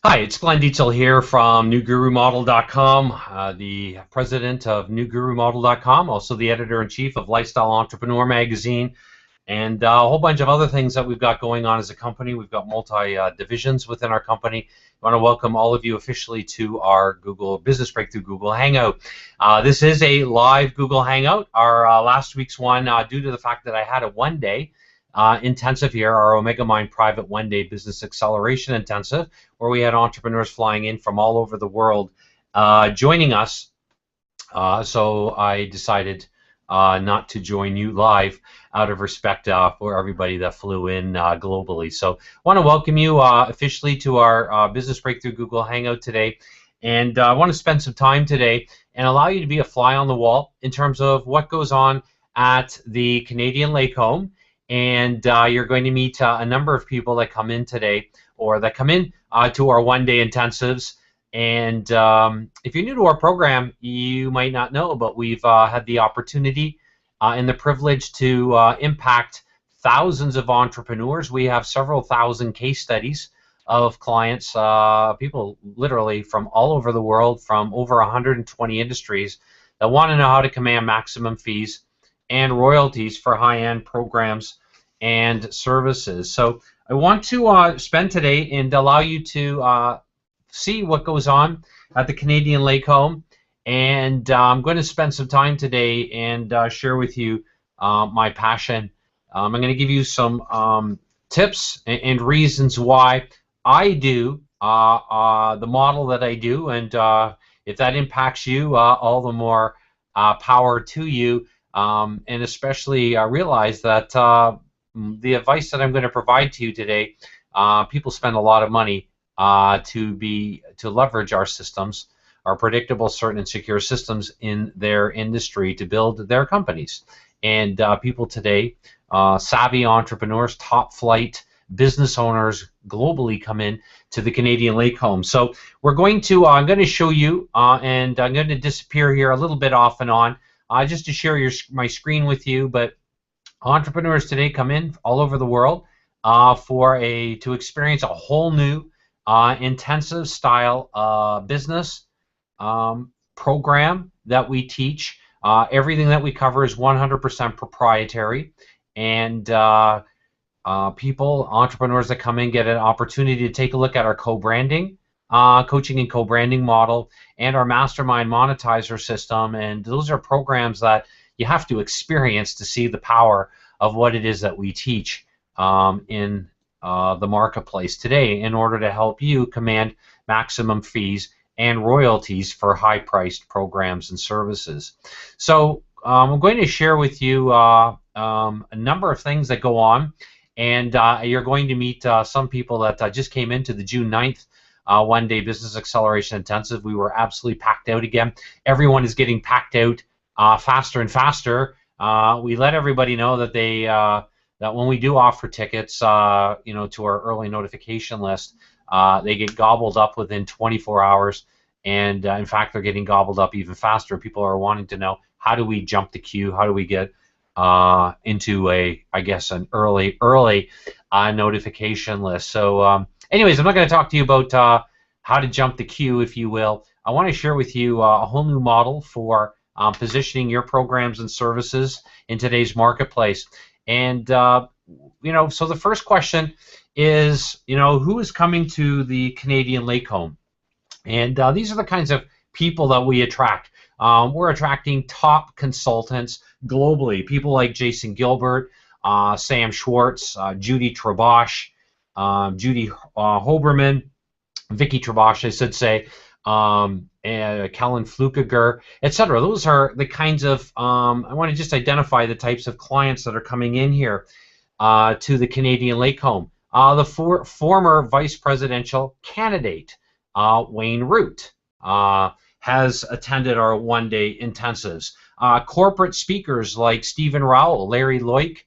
Hi, it's Glenn Dietzel here from NewGuruModel.com, the president of NewGuruModel.com, also the editor-in-chief of Lifestyle Entrepreneur Magazine, and a whole bunch of other things that we've got going on as a company. We've got multi-divisions within our company. I want to welcome all of you officially to our Google Business Breakthrough Google Hangout. This is a live Google Hangout. Our last week's one, due to the fact that I had a one-day intensive here, our Omega Mind Private One-Day Business Acceleration Intensive, where we had entrepreneurs flying in from all over the world joining us. So I decided not to join you live out of respect for everybody that flew in globally. So I want to welcome you officially to our Business Breakthrough Google Hangout today. And I want to spend some time today and allow you to be a fly on the wall in terms of what goes on at the Canadian Lake Home. And you're going to meet a number of people that come in today or that come in to our one-day intensives. And if you're new to our program, you might not know, but we've had the opportunity and the privilege to impact thousands of entrepreneurs. We have several thousand case studies of clients, people literally from all over the world, from over 120 industries that want to know how to command maximum fees and royalties for high-end programs and services. So I want to spend today and allow you to see what goes on at the Canadian Lake Home. And I'm going to spend some time today and share with you my passion. I'm going to give you some tips and reasons why I do the model that I do. And if that impacts you, all the more power to you. And especially realize that the advice that I'm going to provide to you today, people spend a lot of money to leverage our systems, our predictable, certain, and secure systems in their industry to build their companies. And people today, savvy entrepreneurs, top flight business owners globally come in to the Canadian Lake Home. So we're going to, I'm going to show you, and I'm going to disappear here a little bit off and on, just to share my screen with you. But entrepreneurs today come in all over the world to experience a whole new intensive style business program that we teach. Everything that we cover is 100% proprietary, and entrepreneurs that come in get an opportunity to take a look at our co-branding, coaching and co-branding model, and our mastermind monetizer system. And those are programs that you have to experience to see the power of what it is that we teach in the marketplace today in order to help you command maximum fees and royalties for high-priced programs and services. So I'm going to share with you a number of things that go on, and you're going to meet some people that just came into the June 9th one-day Business Acceleration Intensive. We were absolutely packed out again. Everyone is getting packed out faster and faster. We let everybody know that that when we do offer tickets, to our early notification list, they get gobbled up within 24 hours. And in fact, they're getting gobbled up even faster. People are wanting to know, how do we jump the queue? How do we get into an early notification list? So anyways, I'm not going to talk to you about how to jump the queue, if you will. I want to share with you a whole new model for positioning your programs and services in today's marketplace. And so the first question is, who is coming to the Canadian Lake Home? And these are the kinds of people that we attract. We're attracting top consultants globally, people like Jason Gilbert, Sam Schwartz, Judy Trabosh, Judy Hoberman, Vicky Trabosh, I should say, and Kellen Flukiger, etc. Those are the kinds of, I want to just identify the types of clients that are coming in here to the Canadian Lake Home. The former vice presidential candidate, Wayne Root, has attended our one-day intensives. Corporate speakers like Stephen Rowell, Larry Loic,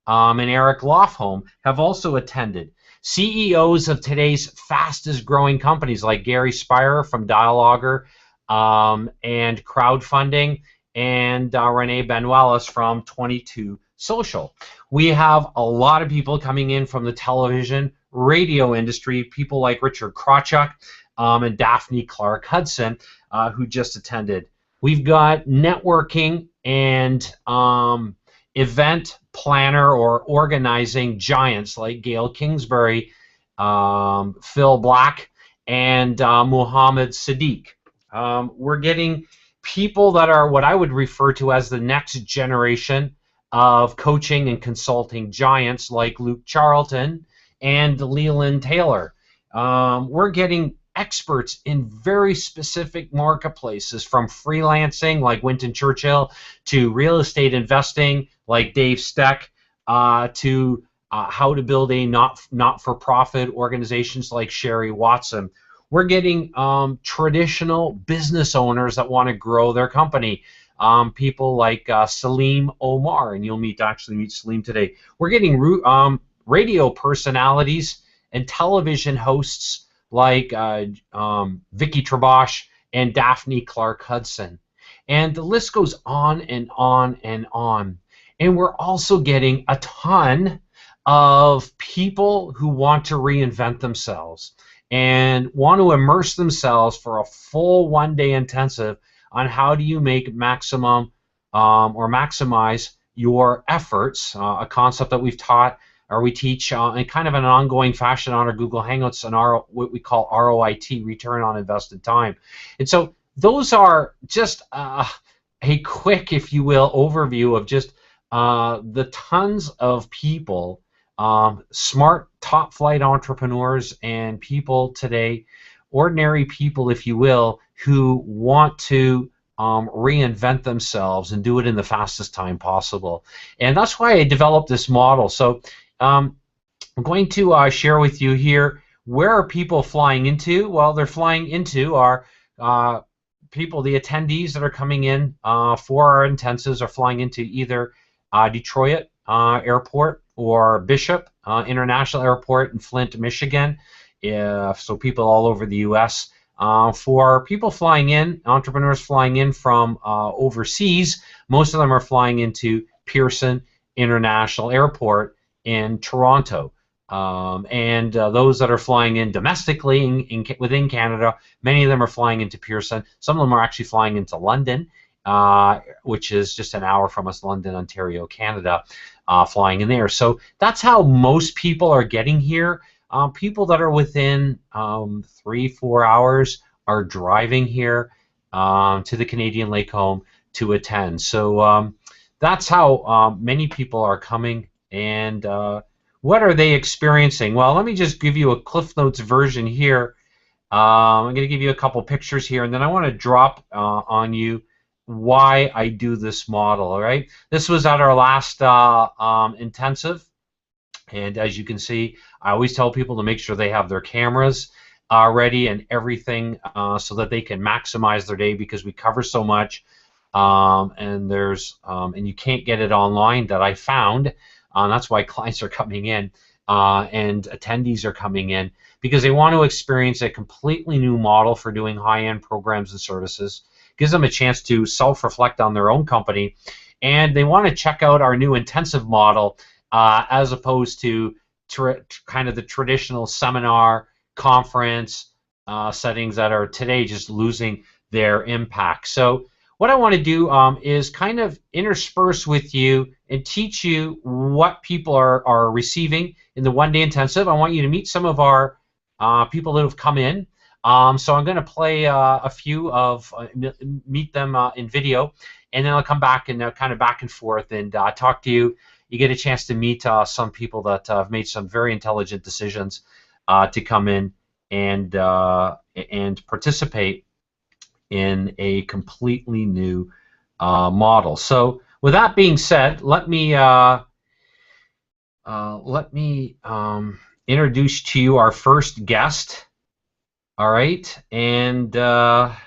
and Eric Lofholm have also attended. CEOs of today's fastest growing companies like Gary Spire from Dialoger and Crowdfunding, and Renee Benuelos from 22 Social. We have a lot of people coming in from the television, radio industry, people like Richard Krawchuk and Daphne Clark Hudson, who just attended. We've got networking and event planner or organizing giants like Gail Kingsbury, Phil Black, and Muhammad Sadiq. We're getting people that are what I would refer to as the next generation of coaching and consulting giants like Luke Charlton and Leland Taylor. We're getting experts in very specific marketplaces, from freelancing like Winton Churchill to real estate investing like Dave Steck, to how to build a not-for-profit organizations like Sherry Watson. We're getting traditional business owners that want to grow their company. People like Salim Omar, and you'll actually meet Salim today. We're getting radio personalities and television hosts like Vicky Trabosh and Daphne Clark Hudson. And the list goes on and on and on. And we're also getting a ton of people who want to reinvent themselves and want to immerse themselves for a full one-day intensive on how do you make maximum or maximize your efforts, a concept that we've taught or we teach in kind of an ongoing fashion on our Google Hangouts and what we call ROIT, return on invested time. And so those are just a quick, if you will, overview of just the tons of people, smart top flight entrepreneurs and people today, ordinary people, if you will, who want to reinvent themselves and do it in the fastest time possible. And that's why I developed this model. So I'm going to share with you here, where are people flying into? Well, they're flying into our people, the attendees that are coming in for our intensives are flying into either Detroit Airport or Bishop International Airport in Flint, Michigan. So people all over the U.S. For people flying in, entrepreneurs flying in from overseas, most of them are flying into Pearson International Airport in Toronto. And those that are flying in domestically within Canada, many of them are flying into Pearson. Some of them are actually flying into London, which is just an hour from us, London, Ontario, Canada, flying in there. So that's how most people are getting here. People that are within 3-4 hours are driving here to the Canadian Lake Home to attend. So that's how many people are coming. And what are they experiencing? Well, let me just give you a Cliff Notes version here. I'm going to give you a couple pictures here, and then I want to drop on you why I do this model. All right, this was at our last intensive, and as you can see, I always tell people to make sure they have their cameras ready and everything so that they can maximize their day, because we cover so much, and you can't get it online, that I found. That's why clients are coming in and attendees are coming in, because they want to experience a completely new model for doing high-end programs and services. Gives them a chance to self-reflect on their own company, and they want to check out our new intensive model as opposed to kind of the traditional seminar conference settings that are today just losing their impact. So what I want to do is kind of intersperse with you and teach you what people are receiving in the one-day intensive. I want you to meet some of our people that have come in. So I'm going to play a few of, meet them in video, and then I'll come back and kind of back and forth and talk to you. You get a chance to meet some people that have made some very intelligent decisions to come in and participate in a completely new model. So with that being said, let me introduce to you our first guest. All right, and I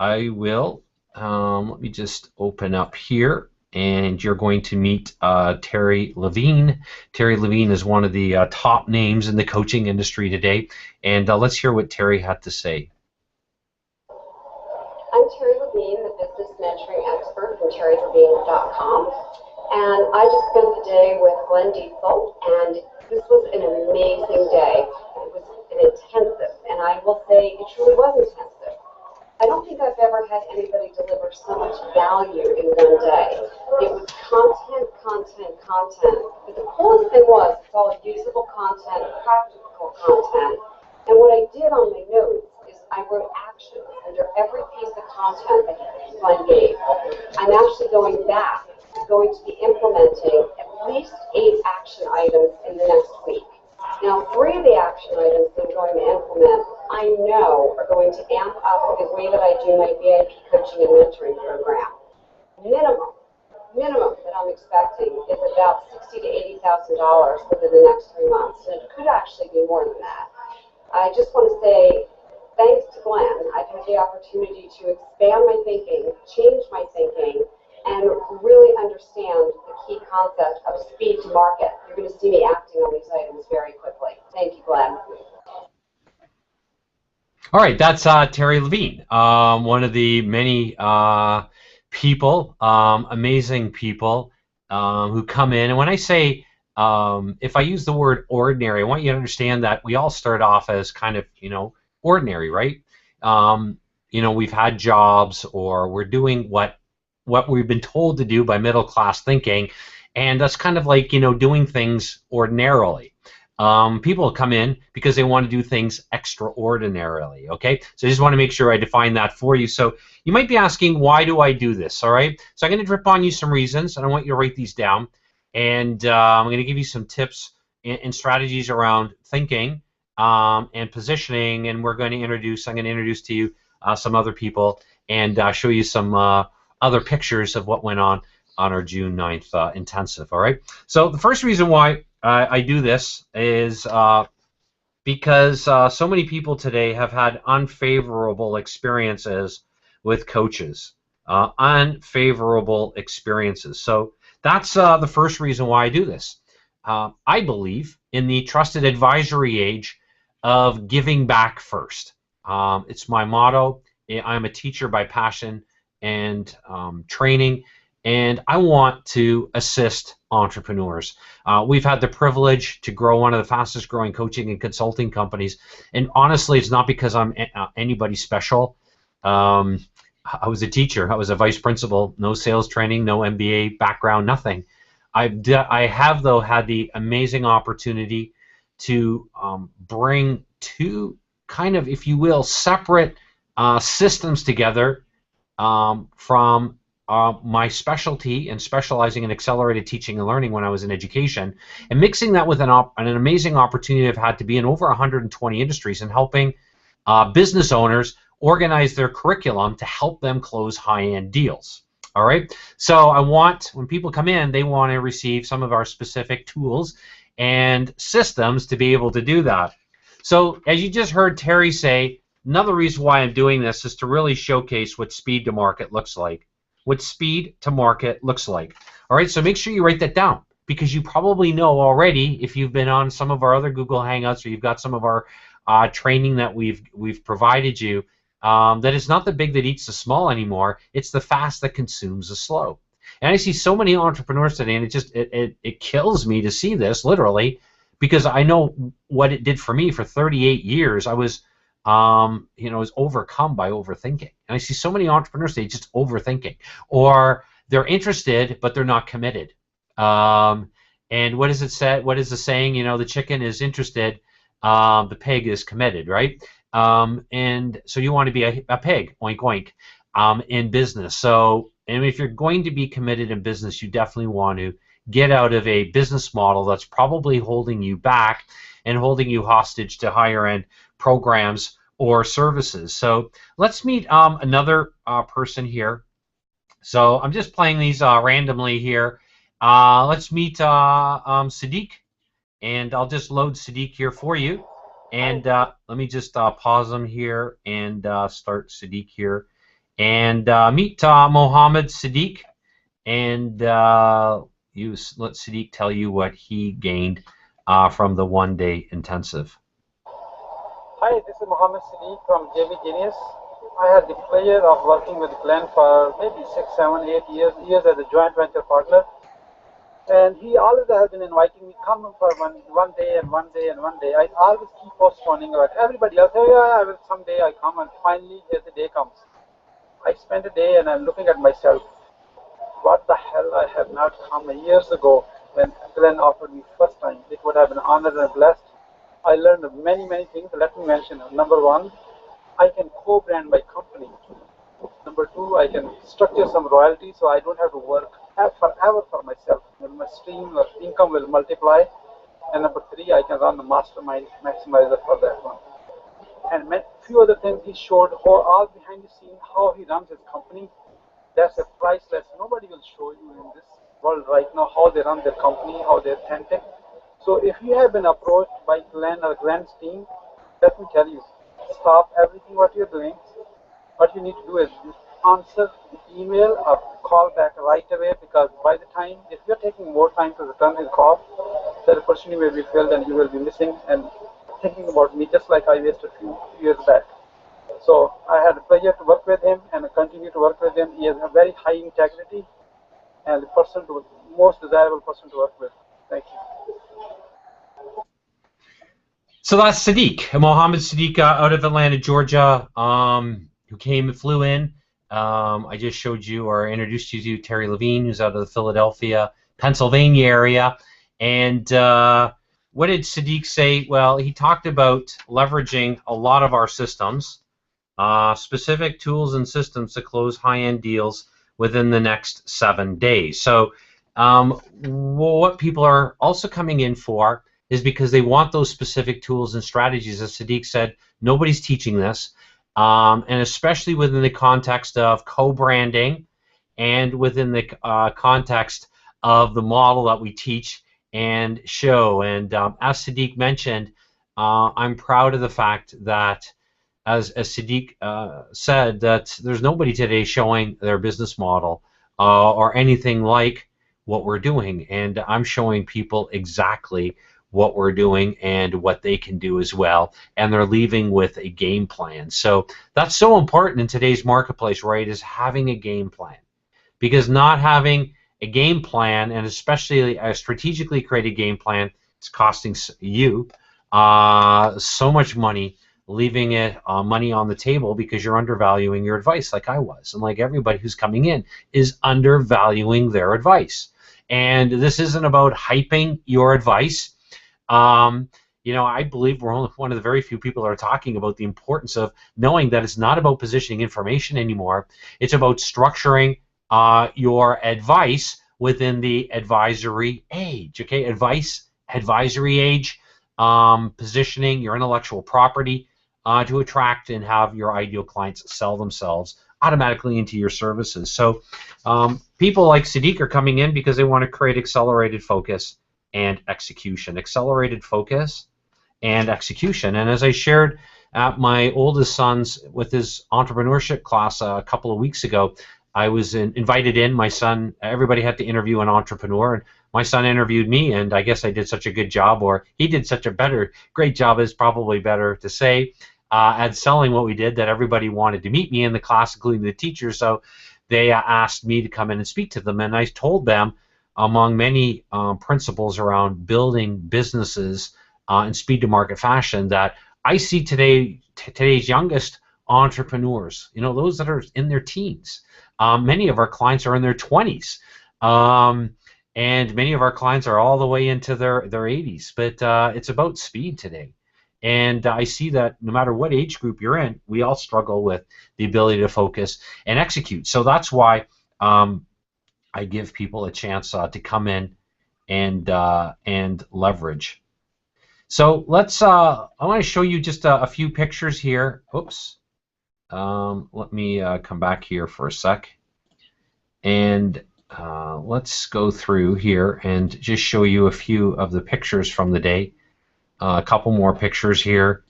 will let me just open up here, and you're going to meet Terry Levine. Terry Levine is one of the top names in the coaching industry today, and let's hear what Terry had to say. I'm Terry Levine, the business mentoring expert from terrylevine.com, and I just spent the day with Glenn Diesel, and This was an amazing day. It was an intensive, and I will say it truly was intensive. I don't think I've ever had anybody deliver so much value in one day. It was content, content, content. But the coolest thing was it's all usable content, practical content. And what I did on my notes is I wrote actions under every piece of content that Glenn gave. I'm actually going back, going to be implementing at least 8 action items in the next week. Now, 3 of the action items that I'm going to implement, I know are going to amp up the way that I do my VIP coaching and mentoring program. Minimum that I'm expecting is about $60,000 to $80,000 within the next 3 months, and it could actually be more than that. I just want to say, thanks to Glenn, I've had the opportunity to expand my thinking, change my thinking, and really understand the key concept of speed to market. You're going to see me acting on these items very quickly. Thank you, Glenn. All right, that's Terry Levine, one of the many people, amazing people who come in. And when I say, if I use the word ordinary, I want you to understand that we all start off as kind of, ordinary, right? We've had jobs, or we're doing what we've been told to do by middle class thinking, and that's kind of like, doing things ordinarily. People come in because they want to do things extraordinarily, okay? So I just want to make sure I define that for you. So you might be asking, why do I do this, all right? So I'm going to drip on you some reasons, and I want you to write these down. And I'm going to give you some tips and strategies around thinking and positioning, and I'm going to introduce to you some other people and show you some other pictures of what went on our June 9th intensive, all right? So the first reason why I do this is because so many people today have had unfavorable experiences with coaches. Unfavorable experiences. So that's the first reason why I do this. I believe in the trusted advisory age of giving back first. It's my motto. I'm a teacher by passion and training, and I want to assist entrepreneurs. We've had the privilege to grow one of the fastest growing coaching and consulting companies, and honestly, it's not because I'm anybody special. I was a teacher. I was a vice principal. No sales training, no MBA background, nothing. I have, though, had the amazing opportunity to bring 2 kind of, if you will, separate systems together from my specialty and specializing in accelerated teaching and learning when I was in education, and mixing that with an amazing opportunity I've had to be in over 120 industries and helping business owners organize their curriculum to help them close high-end deals. All right. So I want, when people come in, they want to receive some of our specific tools and systems to be able to do that. So as you just heard Terry say, another reason why I'm doing this is to really showcase what speed to market looks like. What speed to market looks like. All right, so make sure you write that down, because you probably know already, if you've been on some of our other Google Hangouts, or you've got some of our training that we've provided you, that it's not the big that eats the small anymore. It's the fast that consumes the slow. And I see so many entrepreneurs today, and it kills me to see this, literally, because I know what it did for me. For 38 years, I was was overcome by overthinking. And I see so many entrepreneurs today just overthinking, or they're interested but they're not committed. And what does it say? What is the saying? The chicken is interested, the pig is committed, right? And so you want to be a pig, oink oink, in business. So, and if you're going to be committed in business, you definitely want to get out of a business model that's probably holding you back and holding you hostage to higher end programs or services. So let's meet another person here. So I'm just playing these randomly here. Let's meet Sadiq, and I'll just load Sadiq here for you. And let me just pause him here and start Sadiq here. And meet Mohammed Sadiq, and let Sadiq tell you what he gained from the one-day intensive. Hi, this is Mohammed Siddiq from JV Genius. I had the pleasure of working with Glenn for maybe 6, 7, 8 years as a joint venture partner. And he always has been inviting me, come for one day and one day and one day. I always keep postponing. Like everybody else, oh, yeah, I will someday I come, and finally here the day comes. I spend a day and I'm looking at myself. What the hell, I have not come years ago when Glenn offered me first time. It would have been honored and blessed. I learned many, many things. Let me mention. Number one, I can co-brand my company. Number two, I can structure some royalties so I don't have to work forever for myself. My stream of income will multiply. And number three, I can run the mastermind maximizer for that one. And few other things he showed, all behind the scene, how he runs his company. That's a priceless. Nobody will show you in this world right now how they run their company, how they're authentic. So if you have been approached by Glenn or Glenn's team, let me tell you, stop everything what you're doing. What you need to do is answer the email or call back right away, because by the time, if you're taking more time to return his call, the opportunity will be filled and you will be missing and thinking about me just like I wasted a few years back. So I had the pleasure to work with him and I continue to work with him. He has a very high integrity and the most desirable person to work with. Thank you. So that's Sadiq, Mohammed Sadiq, out of Atlanta, Georgia, who flew in. I just showed you or introduced you to Terry Levine, who's out of the Philadelphia, Pennsylvania area. And what did Sadiq say? Well, he talked about leveraging a lot of our systems, specific tools and systems to close high-end deals within the next 7 days. So what people are also coming in for is because they want those specific tools and strategies. As Sadiq said, nobody's teaching this, and especially within the context of co-branding and within the context of the model that we teach and show. And as Sadiq mentioned, I'm proud of the fact that, as Sadiq said, that there's nobody today showing their business model or anything like what we're doing. And I'm showing people exactly what we're doing and what they can do as well, and they're leaving with a game plan. So that's so important in today's marketplace, right, is having a game plan. Because not having a game plan, and especially a strategically created game plan, is costing you so much money, leaving it money on the table because you're undervaluing your advice, like I was, and like everybody who's coming in is undervaluing their advice. And this isn't about hyping your advice. I believe we're only one of the very few people that are talking about the importance of knowing that it's not about positioning information anymore. It's about structuring your advice within the advisory age. Okay, advisory age, positioning your intellectual property to attract and have your ideal clients sell themselves automatically into your services. So people like Sadiq are coming in because they want to create accelerated focus and execution. Accelerated focus and execution. And as I shared at my oldest son's with his entrepreneurship class a couple of weeks ago, I was invited in. My son, everybody had to interview an entrepreneur, and my son interviewed me, and I guess I did such a good job, or he did such a great job is probably better to say, at selling what we did, that everybody wanted to meet me in the class, including the teachers. So they asked me to come in and speak to them, and I told them, among many principles around building businesses in speed to market fashion, that I see today's youngest entrepreneurs, those that are in their teens. Many of our clients are in their 20s, and many of our clients are all the way into their 80s. But it's about speed today. And I see that no matter what age group you're in, we all struggle with the ability to focus and execute. So that's why I give people a chance to come in and leverage. So let's. I want to show you just a few pictures here. Oops. Let me come back here for a sec, and let's go through here and just show you a few of the pictures from the day. A couple more pictures here.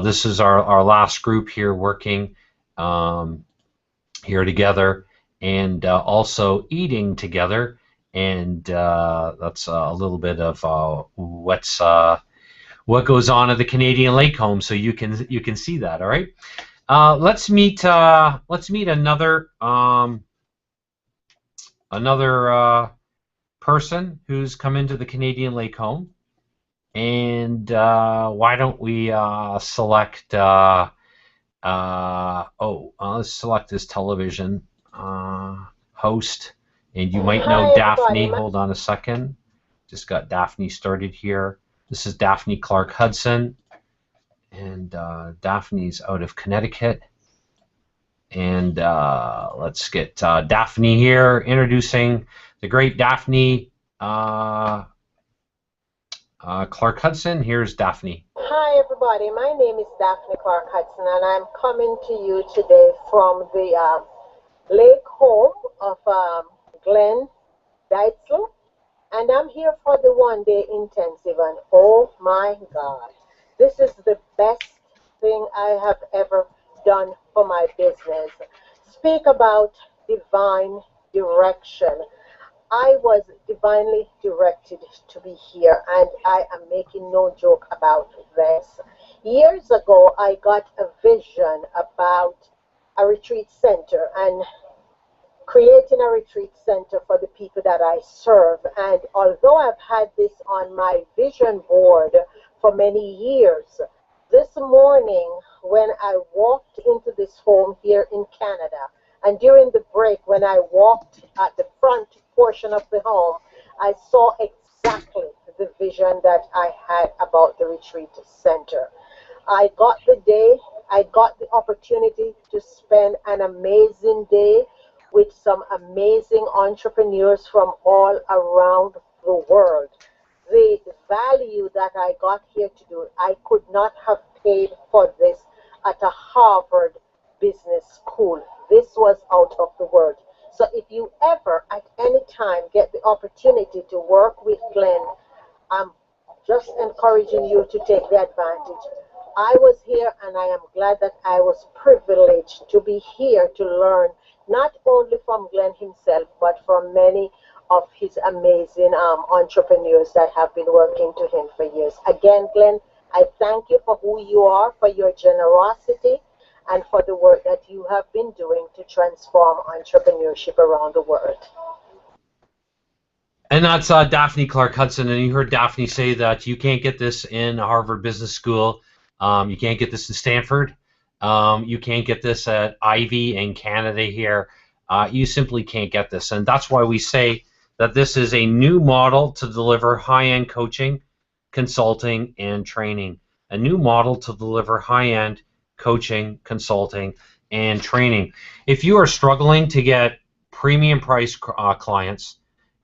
This is our last group here working here together, and also eating together, and that's a little bit of what goes on at the Canadian Lake Home, so you can see that. All right. Let's meet another person who's come into the Canadian Lake home. And why don't we select, let's select this television host. And you might know Daphne. Hold on a second. Just got Daphne started here. This is Daphne Clark Hudson. And Daphne's out of Connecticut. And let's get Daphne here, introducing the great Daphne Clark Hudson. Here's Daphne. Hi, everybody. My name is Daphne Clark Hudson, and I'm coming to you today from the lake home of Glenn Deitzel, and I'm here for the one-day intensive, and oh my God, this is the best thing I have ever done for my business. Speak about divine direction. I was divinely directed to be here, and I am making no joke about this. Years ago, I got a vision about a retreat center and creating a retreat center for the people that I serve. And although I've had this on my vision board for many years, this morning when I walked into this home here in Canada, and during the break when I walked at the front portion of the home, I saw exactly the vision that I had about the retreat center. I got the opportunity to spend an amazing day with some amazing entrepreneurs from all around the world. The value that I got here to do, I could not have paid for this at a Harvard Business School. This was out of the world. So if you ever at any time get the opportunity to work with Glenn, I'm just encouraging you to take the advantage. I was here, and I am glad that I was privileged to be here to learn not only from Glenn himself, but from many of his amazing entrepreneurs that have been working to him for years. Again, Glenn, I thank you for who you are, for your generosity, and for the work that you have been doing to transform entrepreneurship around the world. And that's Daphne Clark Hudson. And you heard Daphne say that you can't get this in Harvard Business School. You can't get this in Stanford. You can't get this at Ivy in Canada here. You simply can't get this. And that's why we say that this is a new model to deliver high-end coaching, consulting, and training. A new model to deliver high-end coaching, consulting, and training. If you are struggling to get premium price clients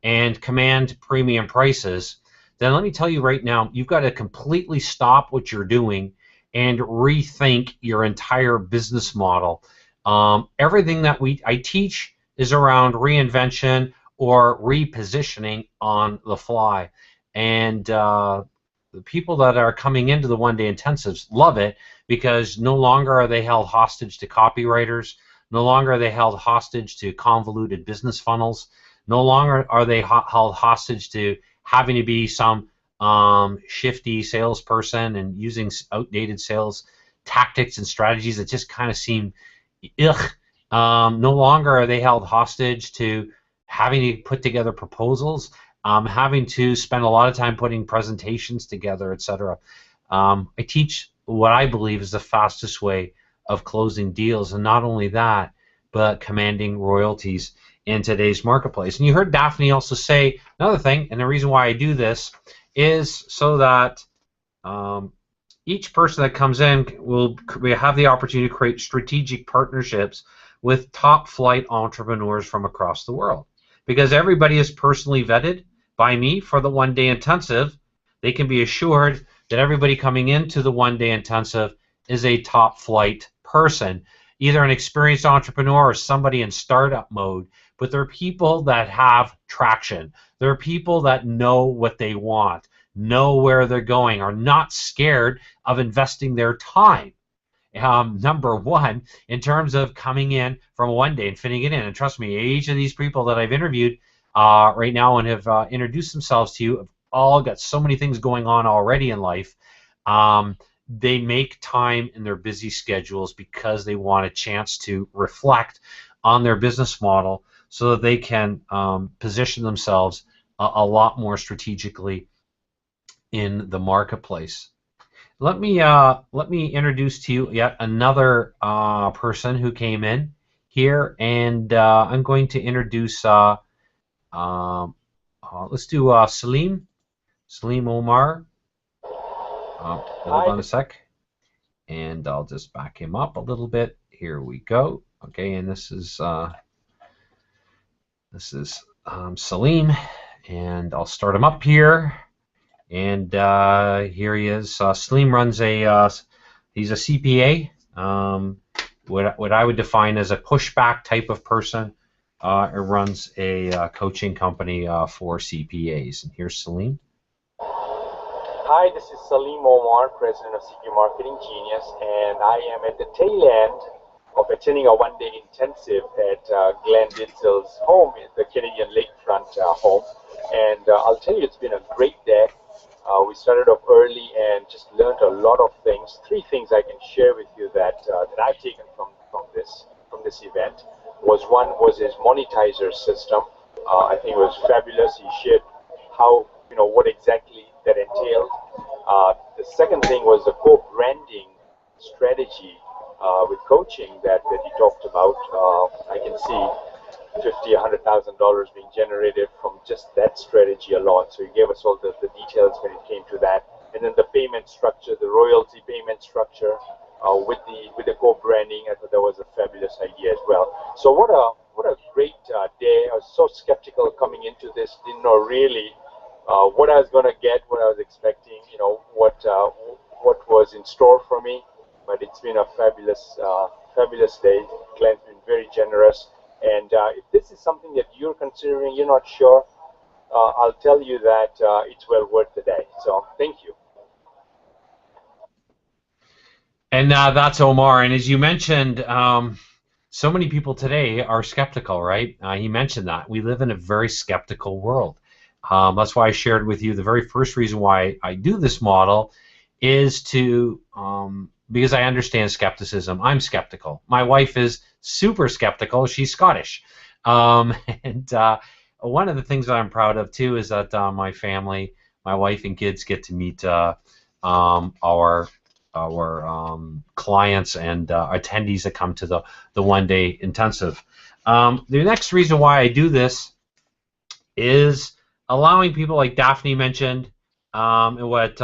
and command premium prices, then let me tell you right now, you've got to completely stop what you're doing and rethink your entire business model. Everything that I teach is around reinvention or repositioning on the fly. And the people that are coming into the one-day intensives love it, because no longer are they held hostage to copywriters, no longer are they held hostage to convoluted business funnels, no longer are they held hostage to having to be some shifty salesperson and using outdated sales tactics and strategies that just kind of seem ugh. No longer are they held hostage to having to put together proposals, having to spend a lot of time putting presentations together, etc. I teach what I believe is the fastest way of closing deals, and not only that, but commanding royalties in today's marketplace. And you heard Daphne also say another thing, and the reason why I do this is so that each person that comes in will have the opportunity to create strategic partnerships with top flight entrepreneurs from across the world. Because everybody is personally vetted by me for the one-day intensive, they can be assured that everybody coming into the one-day intensive is a top flight person, either an experienced entrepreneur or somebody in startup mode. But they're people that have traction. They're people that know what they want, know where they're going, are not scared of investing their time. Number one, in terms of coming in from one day and fitting it in. And trust me, each of these people that I've interviewed right now and have introduced themselves to you have all got so many things going on already in life. They make time in their busy schedules because they want a chance to reflect on their business model so that they can position themselves a lot more strategically in the marketplace. Let me introduce to you yet another person who came in here, and I'm going to introduce. Let's do Salim Omar. Hold on a sec, and I'll just back him up a little bit. Here we go. Okay, and this is Salim, and I'll start him up here. And here he is. Salim runs he's a CPA. What I would define as a pushback type of person. It runs a coaching company for CPAs. And here's Salim. Hi, this is Salim Omar, President of CP Marketing Genius, and I am at the tail end of attending a one-day intensive at Glenn Ditzel's home, the Canadian lakefront home. And I'll tell you, it's been a great day. We started off early and just learned a lot of things. 3 things I can share with you that I've taken from this event one was his monetizer system. I think it was fabulous. He shared how, what exactly that entailed. The second thing was the co-branding strategy with coaching that he talked about. I can see $50,000, $100,000 being generated from just that strategy alone. So he gave us all the details when it came to that. And then the payment structure, the royalty payment structure with the co-branding, I thought that was a fabulous idea as well. So what a great day. I was so skeptical coming into this, didn't know really what I was going to get, what I was expecting, what was in store for me. But it's been a fabulous day. Glenn's been very generous. And if this is something that you're considering, you're not sure, I'll tell you that it's well worth the day. So thank you. And that's Omar. And as you mentioned, so many people today are skeptical, right? He mentioned that. We live in a very skeptical world. That's why I shared with you the very first reason why I do this model is to because I understand skepticism. I'm skeptical. My wife is super skeptical. She's Scottish. And one of the things that I'm proud of, too, is that my family, my wife and kids get to meet our clients and attendees that come to the one-day intensive. The next reason why I do this is allowing people, like Daphne mentioned, and what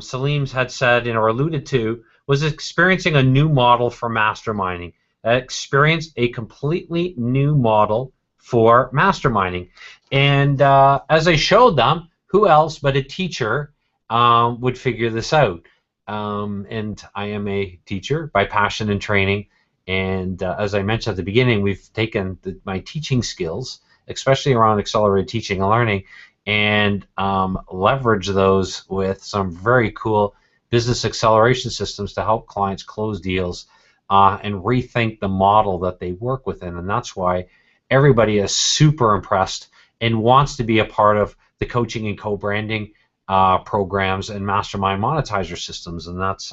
Salim's had said or alluded to, was experiencing a new model for masterminding. Experienced a completely new model for masterminding. And as I showed them, who else but a teacher would figure this out? And I am a teacher by passion and training. And as I mentioned at the beginning, we've taken my teaching skills, especially around accelerated teaching and learning, and leverage those with some very cool business acceleration systems to help clients close deals and rethink the model that they work within. And that's why everybody is super impressed and wants to be a part of the coaching and co-branding programs and mastermind monetizer systems. And that's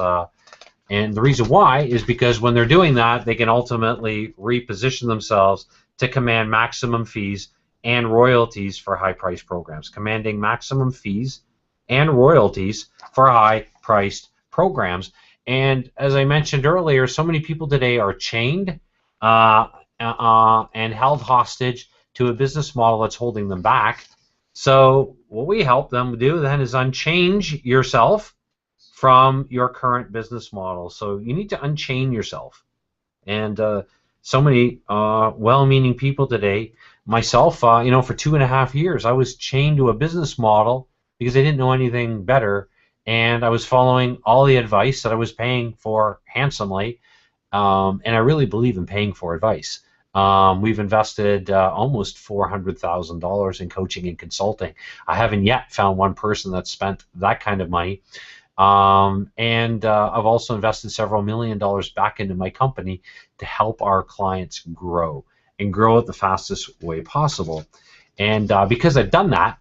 and the reason why is because when they're doing that, they can ultimately reposition themselves to command maximum fees and royalties for high-priced programs, commanding maximum fees and royalties for high-priced programs. And as I mentioned earlier, so many people today are chained and held hostage to a business model that's holding them back. So what we help them do then is unchange yourself from your current business model. So you need to unchain yourself. And so many well-meaning people today, myself, for 2.5 years, I was chained to a business model because I didn't know anything better, and I was following all the advice that I was paying for handsomely, and I really believe in paying for advice. We've invested almost $400,000 in coaching and consulting. I haven't yet found one person that spent that kind of money. And I've also invested several $1 million back into my company to help our clients grow and grow it the fastest way possible. And because I've done that,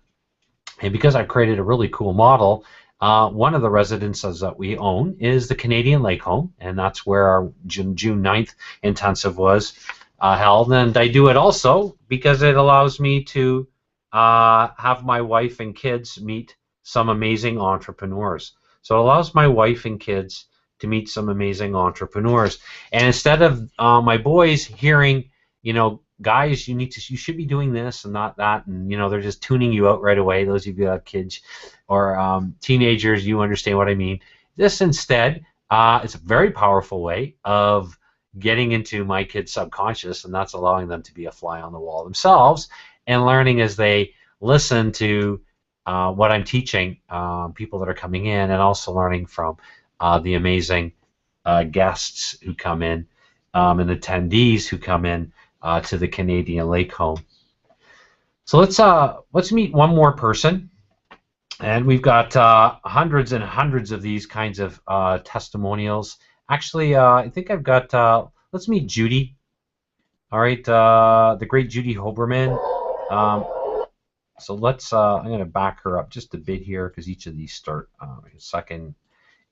and because I've created a really cool model, one of the residences that we own is the Canadian Lake Home, and that's where our June 9th intensive was held. And I do it also because it allows me to have my wife and kids meet some amazing entrepreneurs. So it allows my wife and kids to meet some amazing entrepreneurs. And instead of my boys hearing, guys, you should be doing this and not that, and they're just tuning you out right away. Those of you who have kids or teenagers, you understand what I mean. This instead, it's a very powerful way of getting into my kids' subconscious, and that's allowing them to be a fly on the wall themselves and learning as they listen to what I'm teaching people that are coming in, and also learning from the amazing guests who come in and attendees who come in to the Canadian Lake Home. So let's meet one more person, and we've got hundreds and hundreds of these kinds of testimonials. Actually, I think I've got. Let's meet Judy. All right, the great Judy Hoberman. So let's. I'm going to back her up just a bit here because each of these start in a second.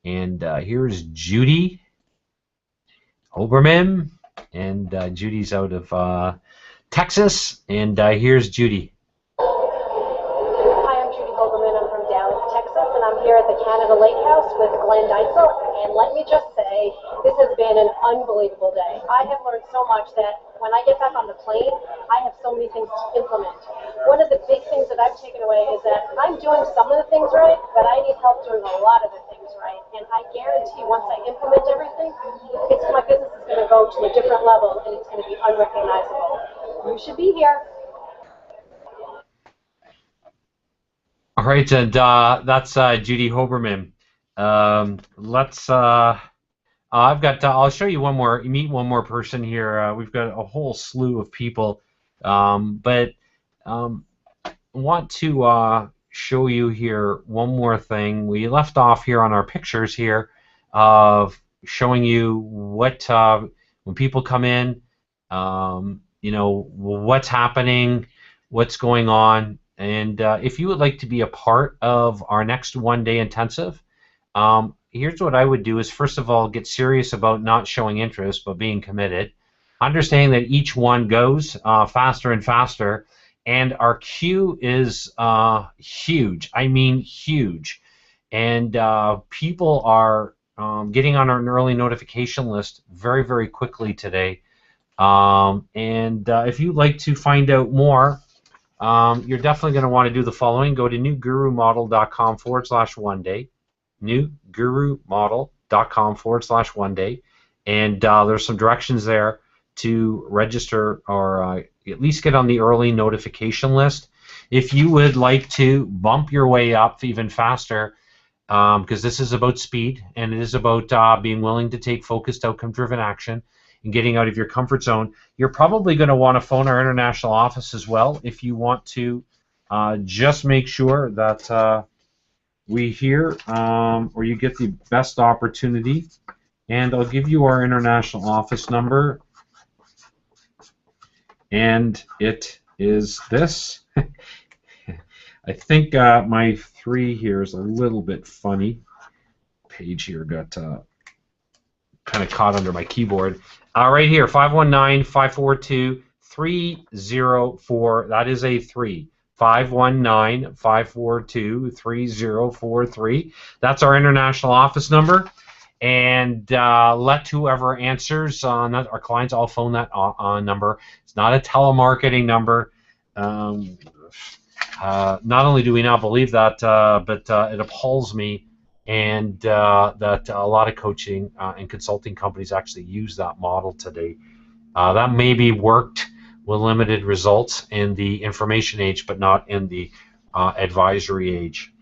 And here's Judy Hoberman, and Judy's out of Texas. And here's Judy. Hi, I'm Judy Hoberman. I'm from Dallas, Texas, and I'm here at the Canada Lake House with Glenn Deitzel. And let me just say, this has been an unbelievable day. I have learned so much that when I get back on the plane, I have so many things to implement. One of the big things that I've taken away is that I'm doing some of the things right, but I need help doing a lot of the things right. And I guarantee once I implement everything, my business is going to go to a different level, and it's going to be unrecognizable. You should be here. All right, and that's Judy Hoberman. I've got. I'll show you one more. Meet one more person here. We've got a whole slew of people, but want to show you here one more thing. We left off here on our pictures here of showing you what when people come in, what's happening, what's going on. And if you would like to be a part of our next one-day intensive, here's what I would do is, first of all, get serious about not showing interest, but being committed. Understanding that each one goes faster and faster, and our queue is huge. I mean huge. And people are getting on our early notification list very, very quickly today. If you'd like to find out more, you're definitely going to want to do the following. Go to newgurumodel.com/one-day, newgurumodel.com/one-day, and there's some directions there to register or at least get on the early notification list. If you would like to bump your way up even faster, because this is about speed and it is about being willing to take focused, outcome-driven action and getting out of your comfort zone, you're probably going to want to phone our international office as well if you want to just make sure that we hear or you get the best opportunity. And I'll give you our international office number, and it is this. I think my 3 here is a little bit funny. Page here got kind of caught under my keyboard. Right here, 519-542-3043. That is a 3. 519-542-3043. That's our international office number. And let whoever answers on that, our clients all phone that number. It's not a telemarketing number. Not only do we not believe that, but it appalls me, and that a lot of coaching and consulting companies actually use that model today. That maybe worked with limited results in the information age, but not in the advisory age.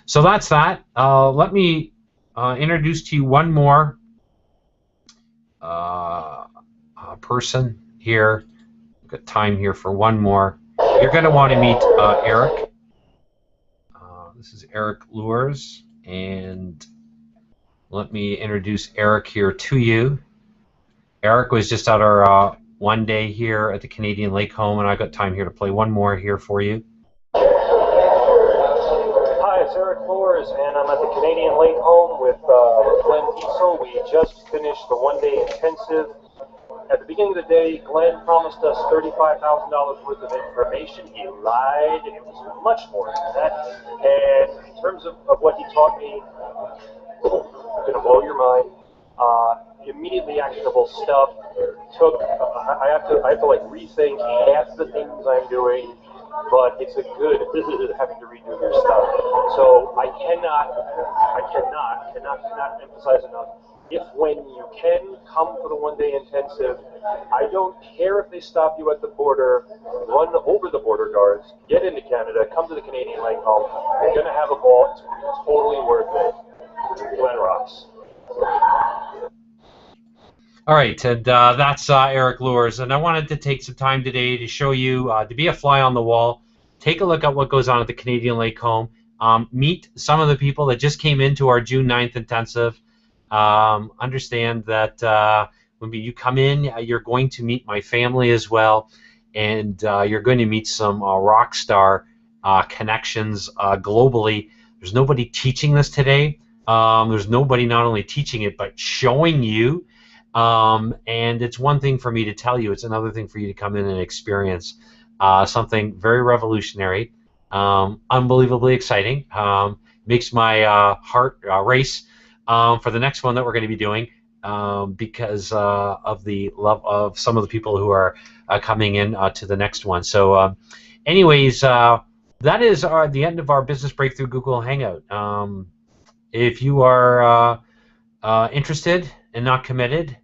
So that's that. Let me introduce to you one more person here. I've got time here for one more. You're going to want to meet Eric. This is Eric Lures, and let me introduce Eric here to you. Eric was just at our one day here at the Canadian Lake Home, and I've got time here to play one more here for you. Hi, it's Eric Lures, and I'm at the Canadian Lake Home with Glenn Deitzel. We just finished the one-day intensive At the beginning of the day, Glenn promised us $35,000 worth of information. He lied, and it was much more than that. And in terms of what he taught me, it's going to blow your mind. Immediately actionable stuff. I have to like rethink half the things I'm doing, but it's a good having to redo your stuff. So I cannot emphasize enough. If when you can come for the one-day intensive, I don't care if they stop you at the border, run over the border guards, get into Canada, come to the Canadian Lake Home. You're gonna have a ball. It's totally worth it. Glenn rocks. All right, and that's Eric Lures, and I wanted to take some time today to show you, to be a fly on the wall, take a look at what goes on at the Canadian Lake Home, meet some of the people that just came into our June 9th intensive, understand that when you come in, you're going to meet my family as well, and you're going to meet some rock star connections globally. There's nobody teaching this today. There's nobody not only teaching it, but showing you. And it's one thing for me to tell you, it's another thing for you to come in and experience something very revolutionary, unbelievably exciting, makes my heart race for the next one that we're going to be doing because of the love of some of the people who are coming in to the next one. So anyways, that is the end of our Business Breakthrough Google Hangout. If you are interested and not committed,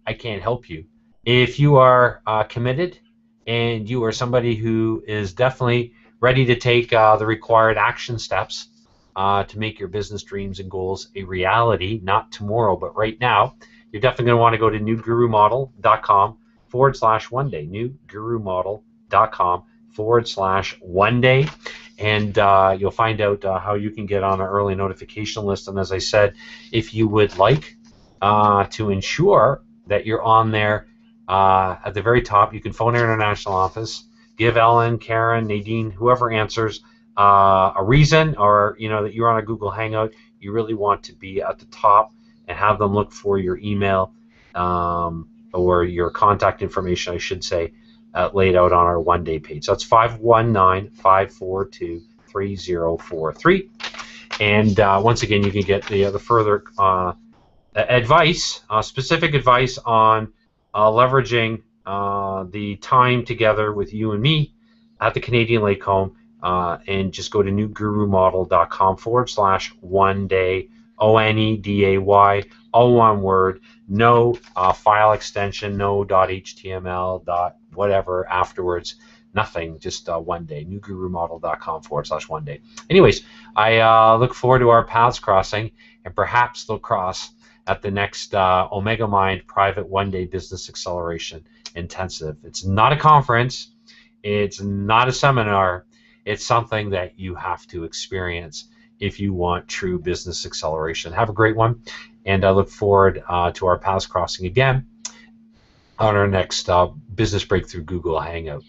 I can't help you. If you are committed and you are somebody who is definitely ready to take the required action steps to make your business dreams and goals a reality, not tomorrow, but right now, you're definitely going to want to go to newgurumodel.com/one-day, newgurumodel.com/one-day, and you'll find out how you can get on an early notification list. And as I said, if you would like to ensure that you're on there at the very top, you can phone our international office, give Ellen, Karen, Nadine, whoever answers a reason, or that you're on a Google Hangout. You really want to be at the top and have them look for your email or your contact information, I should say, laid out on our one-day page. So that's 519-542-3043. And once again, you can get the further advice, specific advice on leveraging the time together with you and me at the Canadian Lake Home, and just go to newgurumodel.com/one-day, ONEDAY, all one word, no file extension, no .html, whatever afterwards, nothing, just one day, newgurumodel.com/one-day. Anyways, I look forward to our paths crossing, and perhaps they'll cross at the next Omega Mind Private One-Day Business Acceleration Intensive. It's not a conference. It's not a seminar. It's something that you have to experience if you want true business acceleration. Have a great one, and I look forward to our paths crossing again on our next Business Breakthrough Google Hangout.